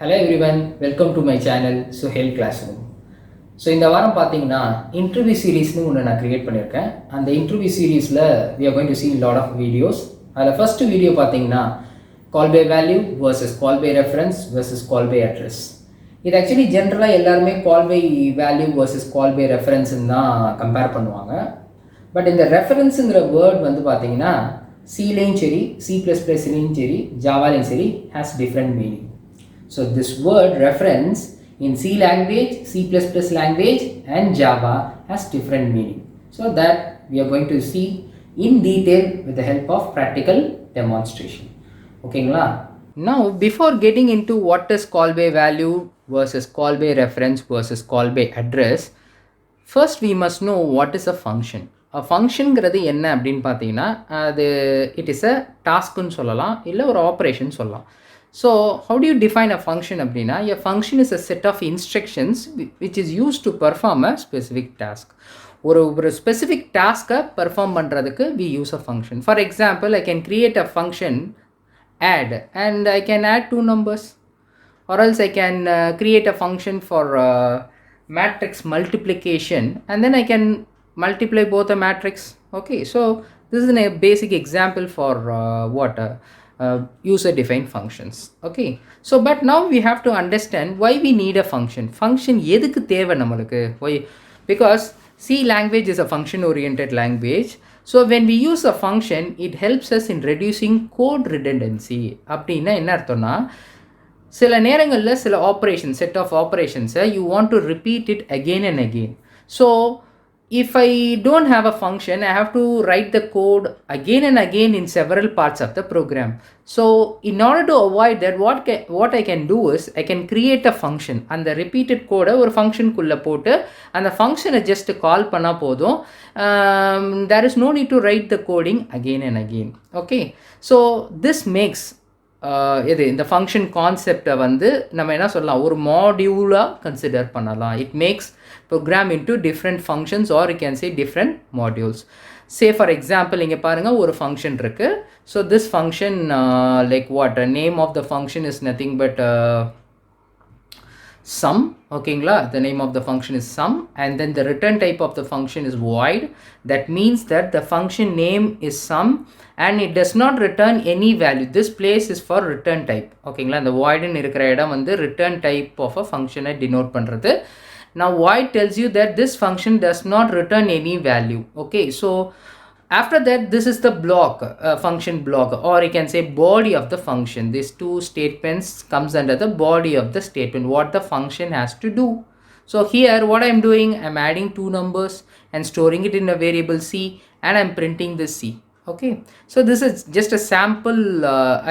Hello everyone, welcome to my channel Suhail Classroom. So இந்த வாரம் பார்த்தீங்கன்னா இன்டர்வியூ சீரீஸ்னு ஒன்று நான் க்ரியேட் பண்ணியிருக்கேன். அந்த இன்டர்வியூ சீரீஸில் we are going to see lot of videos. அதில் ஃபஸ்ட்டு வீடியோ பார்த்தீங்கன்னா call by value versus call by reference versus call by address. இது ஆக்சுவலி ஜென்ரலாக எல்லாருமே call by value versus call by ரெஃபரன்ஸ்ன்னு தான் கம்பேர் பண்ணுவாங்க. பட் இந்த ரெஃபரன்ஸுங்கிற வேர்ட் வந்து பார்த்தீங்கன்னா சிலையும் சரி C++லையும் சரி ஜாவாலையும் சரி has different meaning. So this word reference in C language, C++ language and Java has different meaning. So that we are going to see in detail with the help of practical demonstration. Okay, now before getting into what is call by value versus call by reference versus call by address, first we must know what is a function. A functionங்கிறது என்ன அப்படின்னு பார்த்தீங்கன்னா அது it is a டாஸ்க்குன்னு சொல்லலாம், இல்லை ஒரு operation சொல்லலாம். So how do you define a function அப்படின்னா a function is a set of instructions which is used to perform a specific task. ஒரு specific task-ஐ perform பண்ணுறதுக்கு we use a function. For example, I can create a function add and I can add two numbers, or else I can create a function for matrix multiplication and then I can multiply both a matrix. Okay, so this is a basic example for user defined functions. Okay, so but now we have to understand why we need a function எதுக்கு தேவை நம்மளுக்கு? Why? Because C language is a function oriented language. So when we use a function, it helps us in reducing code redundancy. அப்படின்னா என்ன அர்த்தம்னா, சில நேரங்களில் சில operation set of ஆப்ரேஷன்ஸை you want to repeat it again and again. So if I don't have a function, I have to write the code again and again in several parts of the program. So in order to avoid that, what I can do is I can create a function and the repeated code ஒரு ஃபங்க்ஷனுக்குள்ளே போட்டு அந்த ஃபங்க்ஷனை just call பண்ணால் போதும். There is no need to write the coding again and again. Okay, so this makes இந்த function கான்செப்டை வந்து நம்ம என்ன சொல்லலாம், ஒரு மாடியூலாக கன்சிடர் பண்ணலாம். It makes program into different functions or you can say different modules. Say for example, இங்கே பாருங்கள் ஒரு ஃபங்க்ஷன் இருக்குது. So this function like what name of the function is nothing but sum. ஓகேங்களா, the name of the function is sum and then the return type of the function is void. That means that the function name is sum and it does not return any value. This place is for return type. ஓகேங்களா, இந்த voidன்னு இருக்கிற இடம் வந்து return type of a function-ஐ denote பண்ணுறது. Now void tells you that this function does not return any value. Okay, so after that this is the block, function block, or you can say body of the function. These two statements comes under the body of the statement, what the function has to do. So here what I am doing, I am adding two numbers and storing it in a variable C and I am printing this C. Okay, so this is just a sample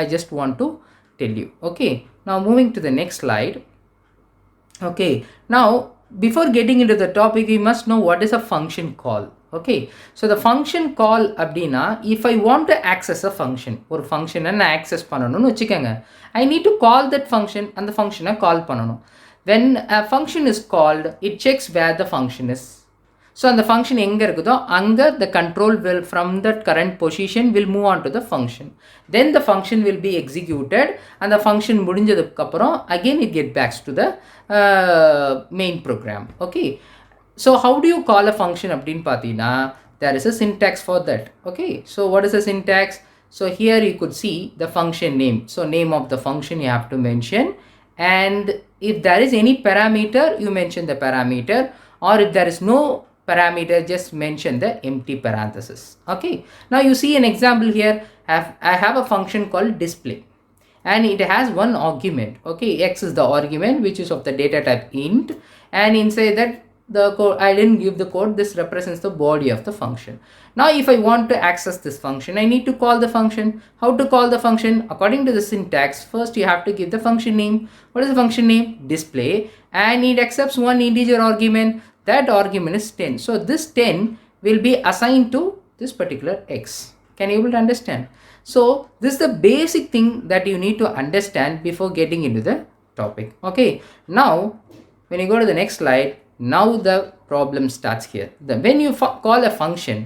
I just want to tell you. Okay, now moving to the next slide. Okay, now before getting into the topic, we must know what is a function call. Okay, so the function call அப்படின்னா if I want to access a function, ஒரு ஃபங்க்ஷனை நான் access பண்ணணும்னு வச்சுக்கோங்க, I need to call that function, அந்த ஃபங்க்ஷனை கால் பண்ணணும். When a function is called, it checks where the function is. So அந்த ஃபங்க்ஷன் எங்கே இருக்குதோ அங்கே the control will from that current position will move on to the function. Then the function will be executed and the function முடிஞ்சதுக்கப்புறம் again it get back to the main program. Okay, so how do you call a function அப்படின்னு பார்த்தீங்கன்னா there is a syntax for that. Okay, so what is the syntax? So here you could see the function name. So name of the function you have to mention, and if there is any parameter you mention the parameter, or if there is no parameter just mention the empty parenthesis. Okay, now you see an example here. I have a function called display and it has one argument. Okay, x is the argument which is of the data type int, and inside that the code, I didn't give the code, this represents the body of the function. Now if I want to access this function, I need to call the function. How to call the function? According to the syntax, first you have to give the function name. What is the function name? Display, and it accepts one integer argument. That argument is 10. So this 10 will be assigned to this particular x. Can you able to understand? So this is the basic thing that you need to understand before getting into the topic. Okay, now when you go to the next slide, now the problem starts here. When you call a function,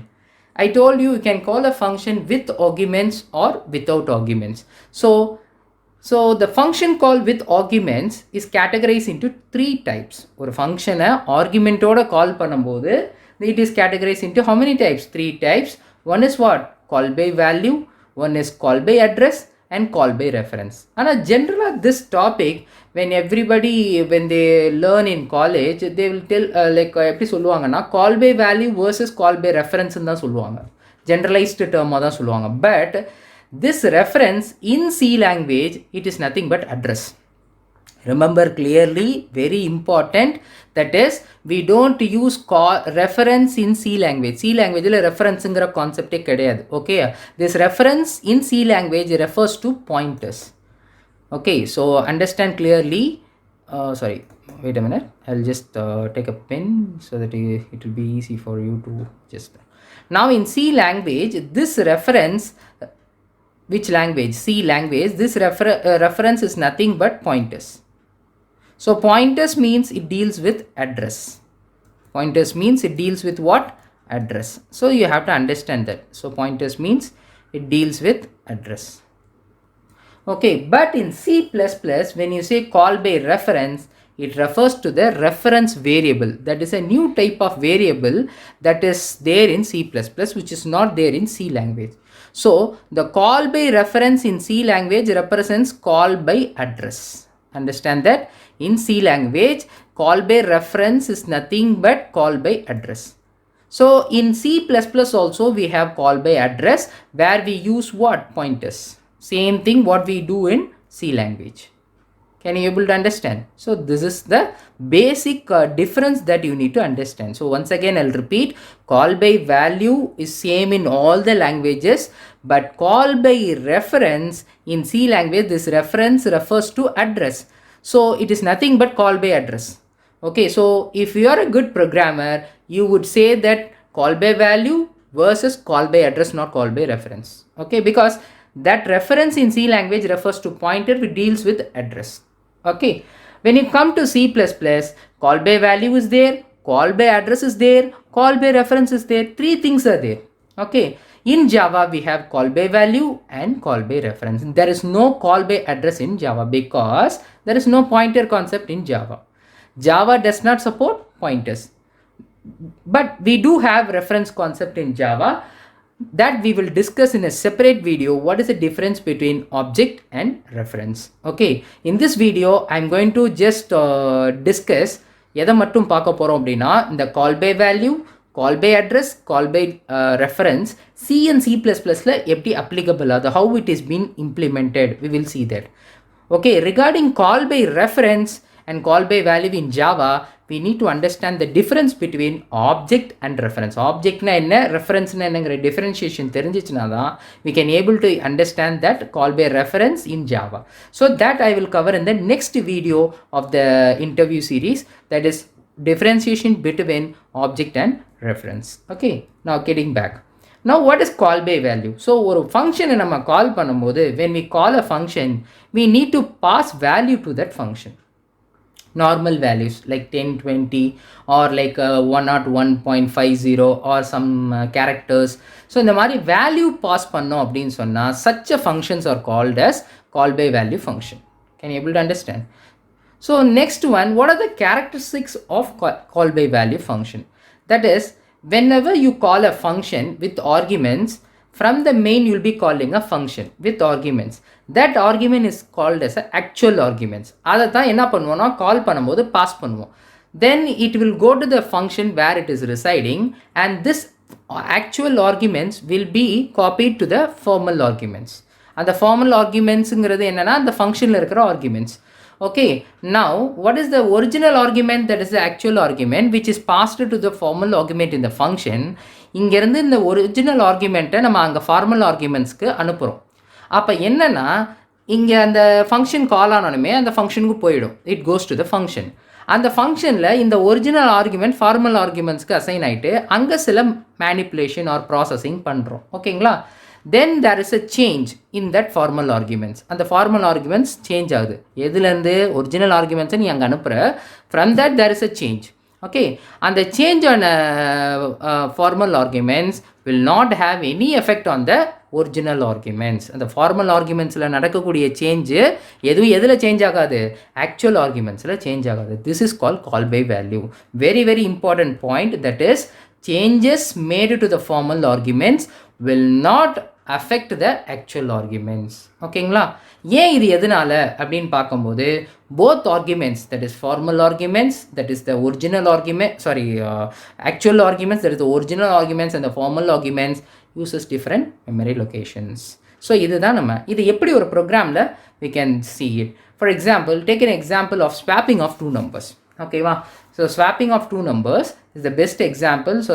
I told you you can call a function with arguments or without arguments. So So the function call with arguments is categorized into 3 types. ஒரு ஃபங்க்ஷனை ஆர்குமெண்ட்டோட கால் பண்ணும்போது it is categorized into how many types? 3 types. One is what? Call by value, one is call by address, and call by reference. And generally this topic, when they learn in college, they will tell எப்படி சொல்லுவாங்கன்னா call by value versus call by reference தான் சொல்லுவாங்க. Generalized term தான் சொல்லுவாங்க. But this reference in C language, it is nothing but address. Remember clearly, very important, that is we don't use reference in C language. C language la reference ngra concept e kediyadu. Okay, this reference in C language refers to pointers. Okay, so understand clearly. Sorry, wait a minute, I'll just take a pen so that it will be easy for you to just. Now in C language, this reference, which language? C language, this reference is nothing but pointers. So pointers means it deals with address. Pointers means it deals with what? Address. So you have to understand that. So pointers means it deals with address. Okay, but in C++, when you say call by reference, it refers to the reference variable. That is a new type of variable that is there in C++, which is not there in C language. So the call by reference in C language represents call by address. Understand that? In C language, call by reference is nothing but call by address. So in C++ also we have call by address, where we use what? Pointers. Same thing what we do in C language. Can you able to understand? So this is the basic difference that you need to understand. So once again I'll repeat, call by value is same in all the languages, but call by reference in C language, this reference refers to address. So it is nothing but call by address. Okay, so if you are a good programmer, you would say that call by value versus call by address, not call by reference. Okay, because that reference in C language refers to pointer, which deals with address. Okay, when you come to C++, call by value is there, call by address is there, call by reference is there. 3 things are there. Okay, in Java we have call by value and call by reference. There is no call by address in Java because there is no pointer concept in Java. Java does not support pointers, but we do have reference concept in Java. That we will discuss in a separate video. What is the difference between object and reference? Okay, in this video I'm going to just discuss எதை மட்டும் பார்க்க போறோம் அப்படின்னா இந்த call by value, call by address, call by reference C and C++ ல எப்படி applicable அது, how it is been implemented, we will see that. Okay, regarding call by reference and call by value in Java, we need to understand the difference between object and reference. Object na enna, reference na enna differentiation therinjichna da we can able to understand that call by reference in Java. So that I will cover in the next video of the interview series, that is differentiation between object and reference. Okay, now getting back. Now what is call by value? So ஒரு function நம்ம call பண்ணும்போது, when we call a function, we need to pass value to that function. Normal values like 10, 20 or like 101.50 or some characters. So இந்த மாதிரி value pass பண்ணோம் அப்படின்னு சொன்னா, such a functions are called as call by value function. Can you able to understand? So next one, what are the characteristics of call by value function? That is, whenever you call a function with arguments, from the main you will be calling a function with arguments. That argument is called as a actual arguments. அதை தான் என்ன பண்ணுவோம்னா கால் பண்ணும்போது pass பண்ணுவோம். Then it will go to the function where it is residing, and this actual arguments will be copied to the formal arguments. அந்த formal argumentsங்கிறது என்னன்னா அந்த ஃபங்க்ஷனில் இருக்கிற arguments. Okay, now what is the original argument? That is the actual argument which is passed to the formal argument in the function. இங்கேருந்து இந்த original ஆர்குமெண்ட்டை நம்ம அங்கே formal ஆர்குமெண்ட்ஸ்க்கு அனுப்புகிறோம். அப்போ என்னென்னா இங்கே அந்த ஃபங்க்ஷன் கால் ஆனாலுமே அந்த ஃபங்க்ஷனுக்கு போயிடும். It goes to the function. அந்த ஃபங்க்ஷனில் இந்த ஒரிஜினல் ஆர்குமெண்ட் ஃபார்மல் ஆர்குமெண்ட்ஸ்க்கு அசைன் ஆகிட்டு அங்கே சில மேனிப்புலேஷன் ஆர் ப்ராசஸிங் பண்ணுறோம். ஓகேங்களா? then there is a change in that formal arguments. And the formal arguments change ஆகுது. எதுலேருந்து ஒரிஜினல் ஆர்குமெண்ட்ஸை நீ அங்கே அனுப்புகிற, from that there is a change. Okay, and the change on formal arguments will not have any effect on the original arguments. அந்த formal ஆர்குமெண்ட்ஸில் நடக்கக்கூடிய change எதுவும் எதில் சேஞ்ச் ஆகாது, ஆக்சுவல் ஆர்குமெண்ட்ஸில் சேஞ்ச் ஆகாது. This is call by value. Very very important point, that is changes made to the formal arguments will not affect the actual arguments. ஓகேங்களா? ஏன் இது எதனால அப்படின்னு பார்க்கும்போது, both arguments, that is formal arguments, that is the original argument, actual arguments, that is the original arguments, and the formal arguments uses different memory locations. So இதுதான் இது எப்படி ஒரு ப்ரோக்ராமில் we can see it. For example, take an example of swapping of two numbers. ஓகேவா? So swapping of two numbers is the best example. So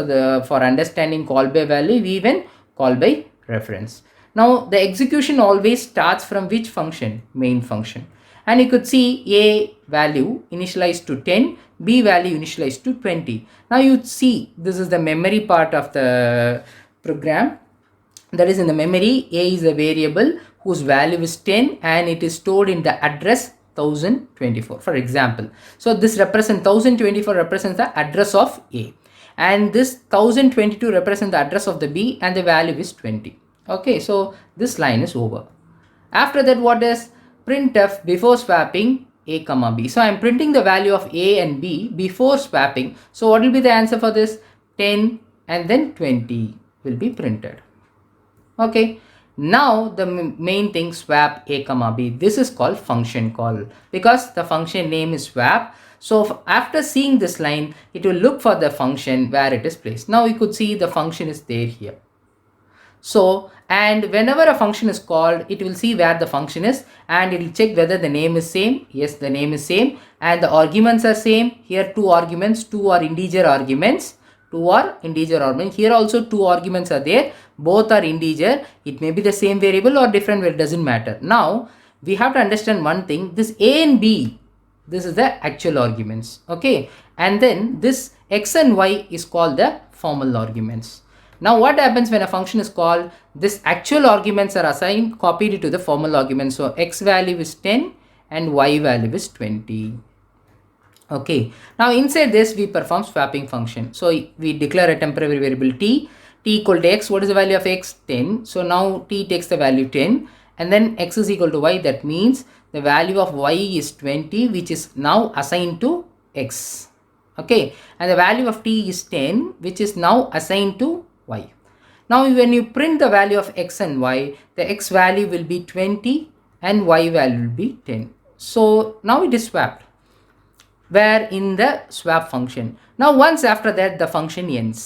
for understanding call by value, we even call by reference. Now the execution always starts from which function? Main function. And you could see A value initialized to 10, B value initialized to 20. Now you see this is the memory part of the program. That is, in the memory, A is a variable whose value is 10 and it is stored in the address 1024, for example. So this 1024 represents the address of A, and this 1022 represents the address of the B, and the value is 20. Okay, so this line is over. After that, what is printf before swapping A comma B? So I am printing the value of A and B before swapping. So what will be the answer for this? 10 and then 20 will be printed. Okay, now the main thing, swap A comma B. This is called function call because the function name is swap. So after seeing this line, it will look for the function where it is placed. Now you could see the function is there here. So, and whenever a function is called, it will see where the function is and it will check whether the name is same. Yes, the name is same and the arguments are same. Here two arguments, two are integer arguments. Here also two arguments are there, both are integer. It may be the same variable or different, it doesn't matter. Now we have to understand one thing, this A and B, this is the actual arguments. Okay, and then this X and Y is called the formal arguments. Now what happens when a function is called? This actual arguments are assigned, copied to the formal arguments. So X value is 10 and Y value is 20. Okay, now inside this we perform swapping function. So we declare a temporary variable t equal to x. What is the value of x? 10. So now t takes the value 10 and then x is equal to y. That means the value of y is 20, which is now assigned to x. Okay, and the value of t is 10, which is now assigned to y. Now when you print the value of x and y, the x value will be 20 and y value will be 10. So now it is swapped where in the swap function. Now once after that the function ends.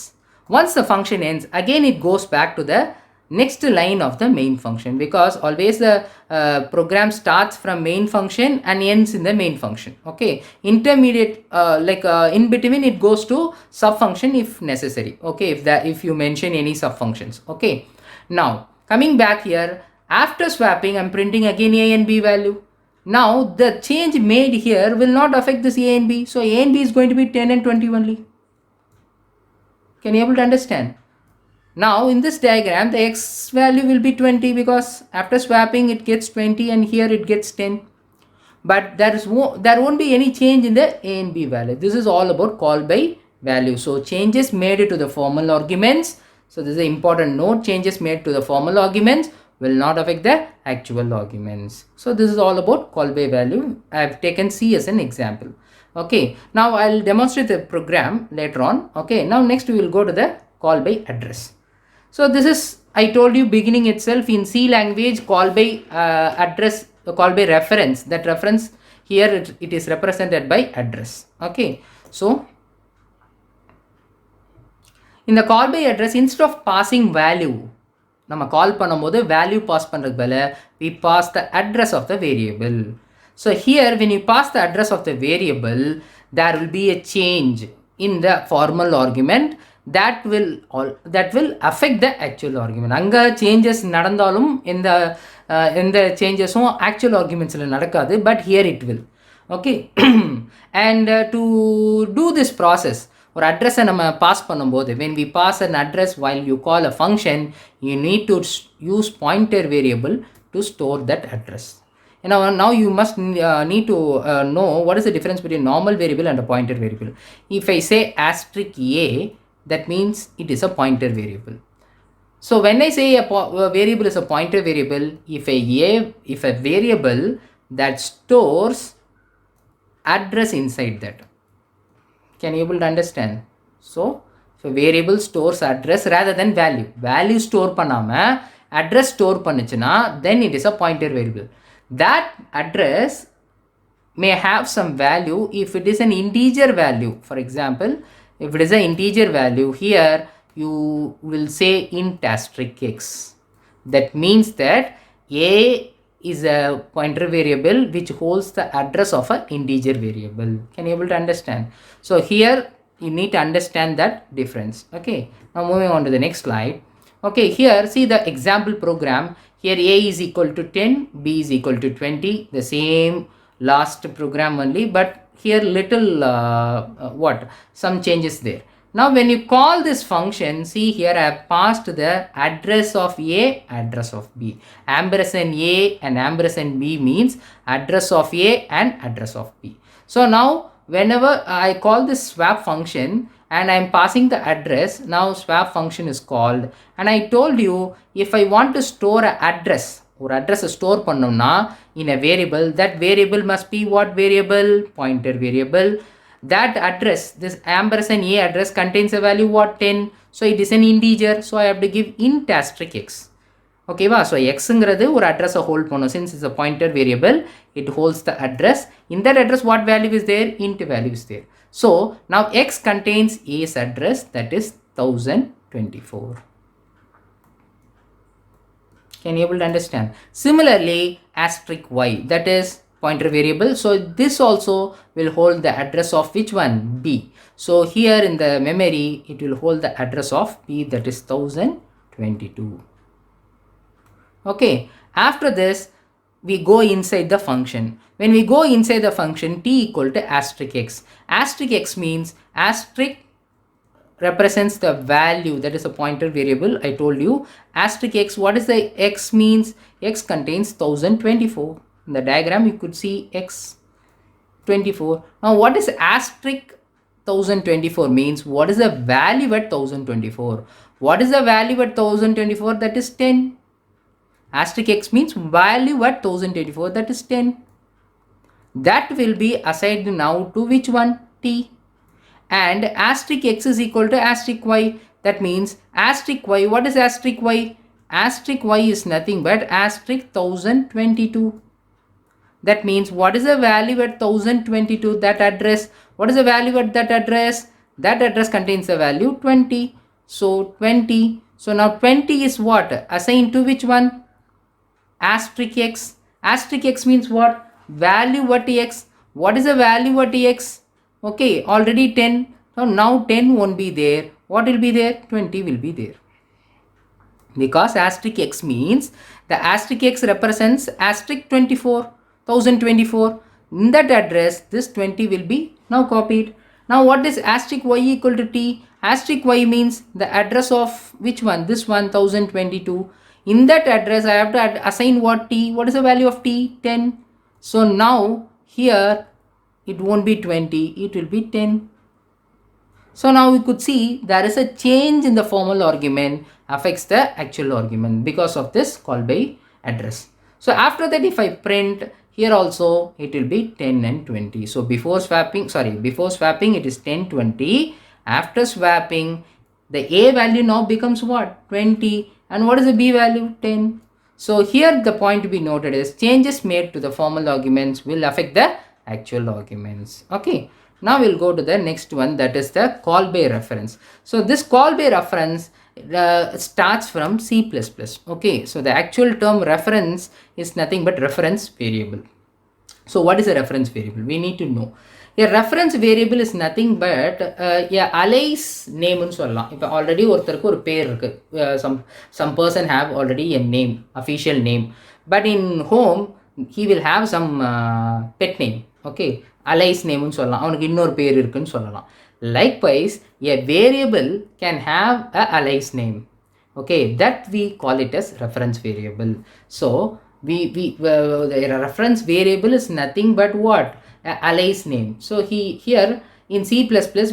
Once the function ends, again it goes back to the next line of the main function because always the program starts from main function and ends in the main function. Okay, intermediate in between it goes to sub function if necessary. Okay, if you mention any sub functions. Okay, now coming back here, after swapping I'm printing again A and B value. Now the change made here will not affect this A and B. So A and B is going to be 10 and 20 only. Can you able to understand? Now in this diagram the x value will be 20 because after swapping it gets 20 and here it gets 10. But there won't be any change in the A and B value. This is all about call by value. So changes made to the formal arguments. So this is an important note. Changes made to the formal arguments will not affect the actual arguments. So this is all about call by value. I have taken C as an example. Okay, now I'll demonstrate the program later on. Okay, now next we will go to the call by address. So this is, I told you beginning itself, in C language call by address, call by reference. That reference here it is represented by address. Okay, so in the call by address, instead of passing value, நம்ம கால் பண்ணும்போது value pass பண்ணுறது பதில் we pass the address of the variable. So here when you pass the address of the variable, there will be a change in the formal argument that will affect the actual argument. அங்கே changes நடந்தாலும் எந்த changesம் actual argumentsல நடக்காது, but here it will. Okay, and to do this process, ஒரு அட்ரஸை நம்ம pass பண்ணும்போது, when we pass an address while you call a function, you need to use pointer variable to store that address. Now you must need to know what is the difference between normal variable and a pointer variable. If I say asterisk a, that means it is a pointer variable. So when I say a variable is a pointer variable, if a variable that stores address inside that, can you able to understand? So if a variable stores address rather than value store பண்ணாம address store பண்ணுச்சுனா, then it is a pointer variable. That address may have some value if it is an integer value. For example, if it is an integer value, here you will say int asterisk x. That means that a is a pointer variable which holds the address of an integer variable. Can you able to understand? So here you need to understand that difference. Okay, now moving on to the next slide. Okay, here see the example program. Here a is equal to 10, b is equal to 20, the same last program only, but here little some changes there. Now when you call this function, see here I have passed the address of a, address of b. Ampersand a and ampersand b means address of a and address of b. So now whenever I call this swap function and I am passing the address, now swap function is called, and I told you if I want to store an address or address store பண்ணோம்னா in a variable, that variable must be what variable? Pointer variable. That address, this ampersand a address contains a value what? 10. So it is an integer, so I have to give int asterisk x. Okay va? So x ங்கிறது ஒரு address hold பண்ணும். Since it's a pointer variable, it holds the address. In that address what value is there? Int value is there. So now x contains a's address, that is 1024. Can you able to understand? Similarly, asterisk y, that is pointer variable. So this also will hold the address of which one? B. So here in the memory, it will hold the address of b, that is 1022. Okay, after this, we go inside the function. When we go inside the function, t equal to asterisk x. Asterisk x means asterisk represents the value, that is a pointer variable. I told you asterisk x. What is the x means? X contains 1024. In the diagram you could see x 24. Now what is asterisk 1024 means? What is the value at 1024? What is the value at 1024? That is 10. Asterisk x means value at 1024, that is 10. That will be assigned now to which one? T. And asterisk x is equal to asterisk y. That means asterisk y. What is asterisk y? Asterisk y is nothing but asterisk 1022. That means what is the value at 1022? That address. What is the value at that address? That address contains the value 20. So 20. So now 20 is what? Assigned to which one? Asterisk x. Asterisk x means what? Value at x. What is the value at x? Okay, already 10. So now 10 won't be there. What will be there? 20 will be there. Because asterisk x means the asterisk x represents asterisk 24, 1024. In that address, this 20 will be now copied. Now what is asterisk y equal to t? Asterisk y means the address of which one? This one, 1022. In that address, I have to assign what? T. What is the value of t? 10. So now here it won't be 20, it will be 10. So now we could see there is a change in the formal argument affects the actual argument because of this call by address. So after that, if I print here also, it will be 10 and 20. So before swapping it is 10, 20. After swapping, the a value now becomes what? 20. And what is the b value? 10. So here the point to be noted is changes made to the formal arguments will affect the actual arguments. Okay, now we'll go to the next one, that is the call by reference. So this call by reference starts from C++. Okay, so the actual term reference is nothing but reference variable. So what is a reference variable? We need to know. A reference variable is nothing but a alias name னு சொல்லலாம். இப்போ already ஒருத்தருக்கு ஒரு பேர் இருக்கு. Some person have already a name, official name, but in home he will have some pet name. Okay, alias name னு சொல்லலாம். அவனுக்கு இன்னொரு பேர் இருக்குன்னு சொல்லலாம். Likewise, a variable can have a alias name. Okay, that we call it as reference variable. So the reference variable is nothing but what? Alias name. So here in C++,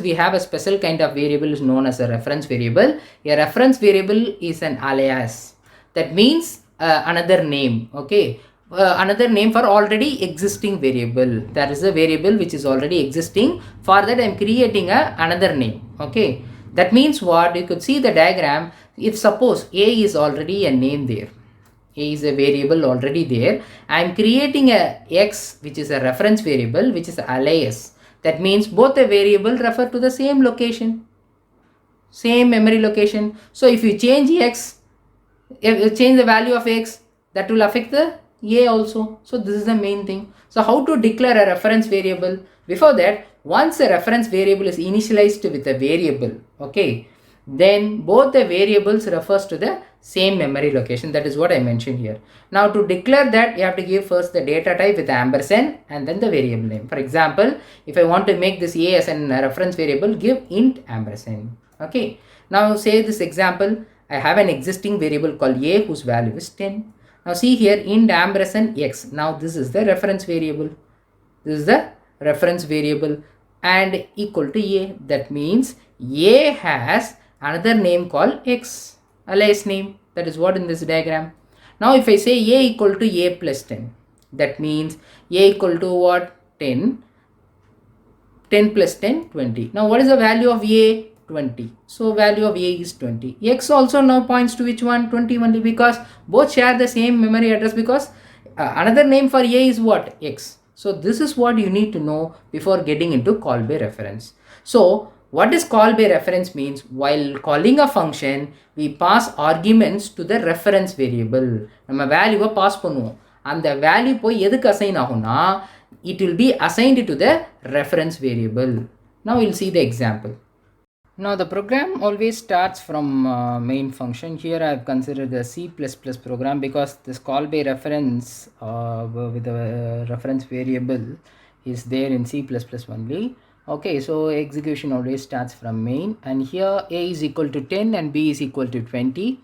we have a special kind of variable is known as a reference variable. A reference variable is an alias. That means another name, okay? Another name for already existing variable. That is a variable which is already existing. For that, I am creating another name, okay? That means what? You could see the diagram. If suppose A is already a name there, A is a variable already there. I am creating a X which is a reference variable which is alias. That means both the variable refer to the same location, same memory location. So if you change X, if you change the value of X, that will affect the A also. So this is the main thing. So how to declare a reference variable? Before that, once a reference variable is initialized with a variable, okay, then both the variables refers to the same memory location. That is what I mentioned here. Now to declare that, you have to give first the data type with ampersand and then the variable name. For example, if I want to make this A as a reference variable, give int ampersand. Okay. Now say this example, I have an existing variable called A whose value is 10. Now see here, int ampersand X. Now this is the reference variable. This is the reference variable and equal to A. That means A has another name called X, alias name. That is what in this diagram. Now if I say A equal to A plus 10, that means A equal to what? 10. 10 plus 10, 20. Now what is the value of A? 20. So value of A is 20. X also now points to which one? 20 only, because both share the same memory address, because another name for A is what? X. So this is what you need to know before getting into call by reference. So what is call by reference means? While calling a function, we pass arguments to the reference variable. நம்ம வேல்யூவை pass பண்ணுவோம். அந்த value போய் எதுக்கு assign ஆகும்னா, it will be assigned to the reference variable. Now we'll see the example. Now the program always starts from main function. Here I have considered the C++ program because this call by reference with the reference variable is there in C++ only. Okay, so execution always starts from main, and here A is equal to 10 and B is equal to 20,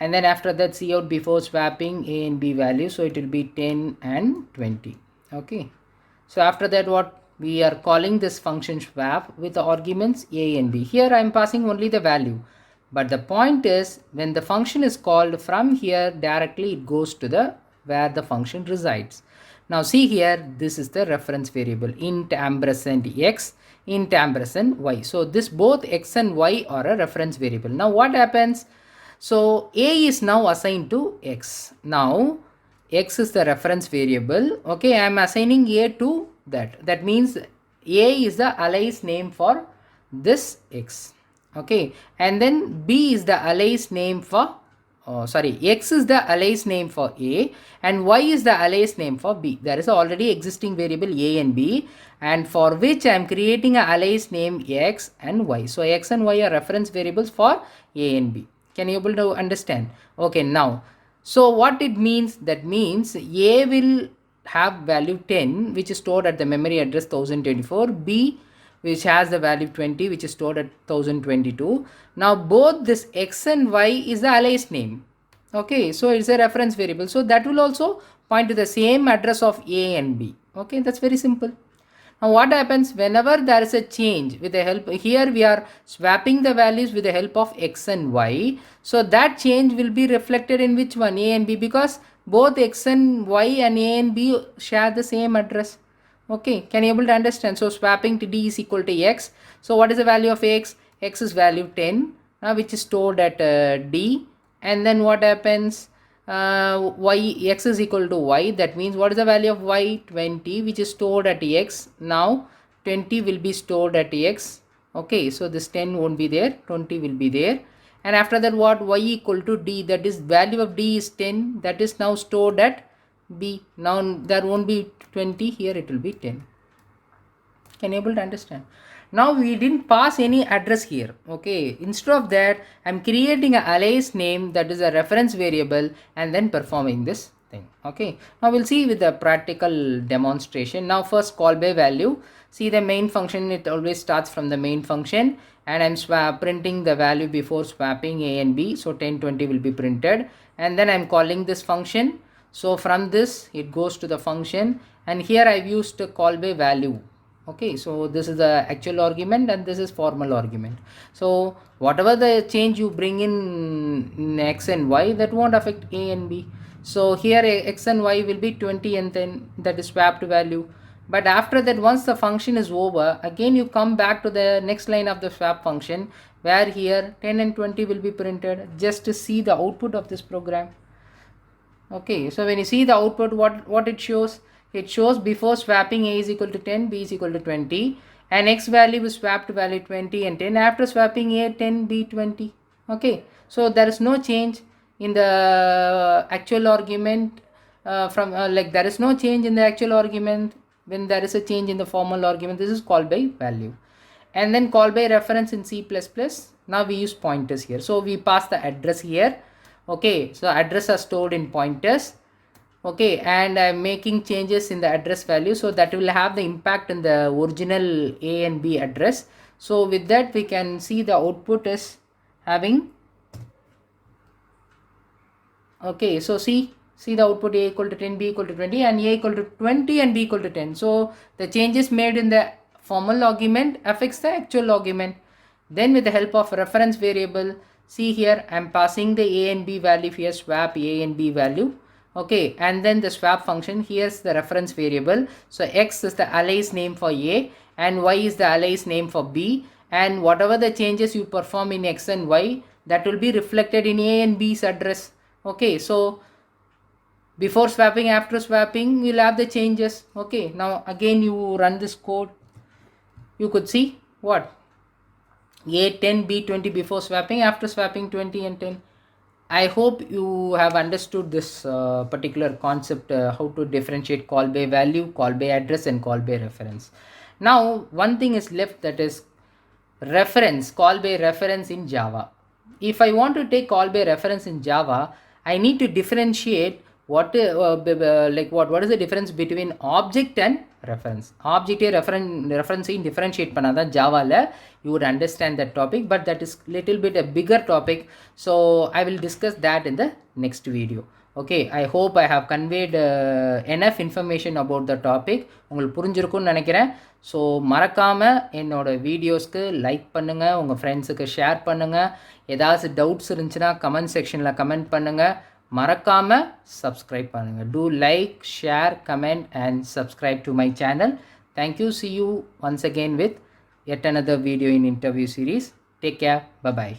and then after that see out before swapping A and B values, so it will be 10 and 20. Okay, so after that what? We are calling this function swap with the arguments A and B. Here I am passing only the value, but the point is when the function is called from here directly, it goes to the where the function resides. Now see here, this is the reference variable int ampersand X, int ampersand Y. So this both X and Y are a reference variable. Now what happens? So A is now assigned to X. Now X is the reference variable. Okay, I am assigning A to that. That means A is the alias name for this X. Okay, and then B is the alias name for X is the alias name for A and Y is the alias name for B. There is already existing variable A and B, and for which I am creating a alias name X and Y. So X and Y are reference variables for A and B. Can you able to understand? Okay, now so what it means? That means A will have value 10 which is stored at the memory address 1024, B which has the value 20 which is stored at 1022. Now both this X and Y is the alias name. Okay, so it's a reference variable, so that will also point to the same address of A and B. Okay, that's very simple. Now what happens whenever there is a change with the help, here we are swapping the values with the help of X and Y, so that change will be reflected in which one? A and B, because both X and Y and A and B share the same address. Okay, can you able to understand? So swapping to D is equal to X. So what is the value of X? X is value 10 which is stored at D, and then what happens? X is equal to Y. That means what is the value of Y? 20 which is stored at X. Now 20 will be stored at X. Okay, so this 10 won't be there, 20 will be there, and after that what? Y equal to D, that is value of D is 10, that is now stored at B. Now there won't be 20, here it will be 10. Can you able to understand? Now we didn't pass any address here. Okay, instead of that I am creating a alias name, that is a reference variable, and then performing this thing. Okay, now we'll see with the practical demonstration. Now first call by value. See the main function, it always starts from the main function, and I'm printing the value before swapping A and B. So 10, 20 will be printed, and then I'm calling this function. So from this it goes to the function, and here I've used a call by value. Okay, so this is the actual argument and this is formal argument. So whatever the change you bring in x and y, that won't affect a and b. So here x and y will be 20 and 10, that is swapped value. But after that, once the function is over, again you come back to the next line of the swap function, where here 10 and 20 will be printed, just to see the output of this program. Okay, so when you see the output, what it shows? It shows before swapping a is equal to 10, b is equal to 20, and x value is swapped value 20 and 10. After swapping a, 10, b 20. Okay, so there is no change in the actual argument like there is no change in the actual argument when there is a change in the formal argument. This is call by value. And then call by reference in C++. Now we use pointers here. So we pass the address here. Okay, so address are stored in pointers. Okay, and I'm making changes in the address value, so that will have the impact in the original A and B address. So with that, we can see the output is having, okay, so see the output, a equal to 10, b equal to 20, and a equal to 20 and b equal to 10. So the changes made in the formal argument affects the actual argument. Then with the help of reference variable, see here I'm passing the a and b value here, swap a and b value. Okay, and then the swap function, here's the reference variable. So x is the alias name for a and y is the alias name for b, and whatever the changes you perform in x and y, that will be reflected in a and b's address. Okay, so before swapping, after swapping, you'll have the changes. Okay, now again you run this code, you could see what, a 10, b 20 before swapping, after swapping 20 and 10. I hope you have understood this particular concept, how to differentiate call by value, call by address, and call by reference. Now one thing is left, that is reference, call by reference in Java. If I want to take call by reference in Java, I need to differentiate what is the difference between object and reference. Object reference in differentiate panada Java, you would understand that topic, but that is little bit a bigger topic, so I will discuss that in the next video. Okay, I hope I have conveyed enough information about the topic. உங்களுக்கு புரிஞ்சிருக்கும்னு நினைக்கிறேன். So மறக்காமல் என்னோடய வீடியோஸ்க்கு like பண்ணுங்கள், உங்கள் ஃப்ரெண்ட்ஸுக்கு share பண்ணுங்கள். ஏதாச்சும் டவுட்ஸ் இருந்துச்சுன்னா கமெண்ட் செக்ஷனில் கமெண்ட் பண்ணுங்கள். மறக்காமல் சப்ஸ்கிரைப் பண்ணுங்கள். Do like, share, comment and subscribe to my channel. Thank you. See you once again with yet another video in interview series. Take care. Bye-bye.